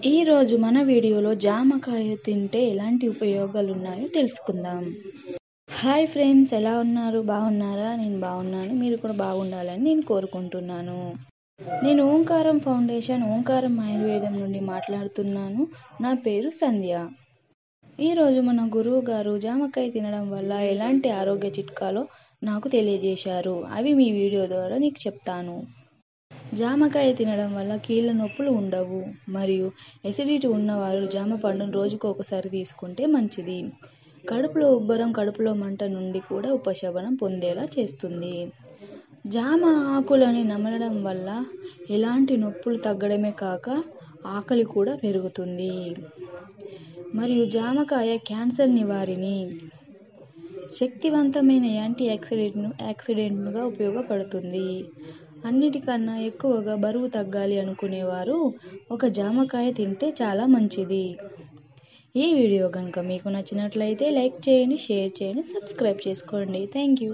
ఈరోజు మన వీడియోలో జామకాయ తింటే ఎలాంటి ఉపయోగాలు ఉన్నాయో తెలుసుకుందాం. హాయ్ ఫ్రెండ్స్, ఎలా ఉన్నారు? బాగున్నారా? నేను బాగున్నాను. మీరు కూడా బాగుండాలని నేను కోరుకుంటున్నాను. నేను ఓంకారం ఫౌండేషన్, ఓంకారం ఆయుర్వేదం నుండి మాట్లాడుతున్నాను. నా పేరు సంధ్య. ఈరోజు మన గురువు గారు జామకాయ తినడం వల్ల ఎలాంటి ఆరోగ్య చిట్కాలో నాకు తెలియజేశారు. అవి మీ వీడియో ద్వారా నీకు చెప్తాను. జామకాయ తినడం వల్ల కీళ్ళ నొప్పులు ఉండవు మరియు ఎసిడిటీ ఉన్నవారు జామ పండును రోజుకు ఒకసారి తీసుకుంటే మంచిది. కడుపులో ఉబ్బరం, కడుపులో మంట నుండి కూడా ఉపశమనం పొందేలా చేస్తుంది. జామ ఆకులని నమలడం వల్ల ఎలాంటి నొప్పులు తగ్గడమే కాక ఆకలి కూడా పెరుగుతుంది. మరియు జామకాయ క్యాన్సర్ నివారిణి, శక్తివంతమైన యాంటీ ఆక్సిడెంట్గా ఉపయోగపడుతుంది. అన్నిటికన్నా ఎక్కువగా బరువు తగ్గాలి అనుకునేవారు ఒక జామకాయ తింటే చాలా మంచిది. ఈ వీడియో కనుక మీకు నచ్చినట్లయితే లైక్ చేయండి, షేర్ చేయండి, సబ్స్క్రైబ్ చేసుకోండి. Thank you.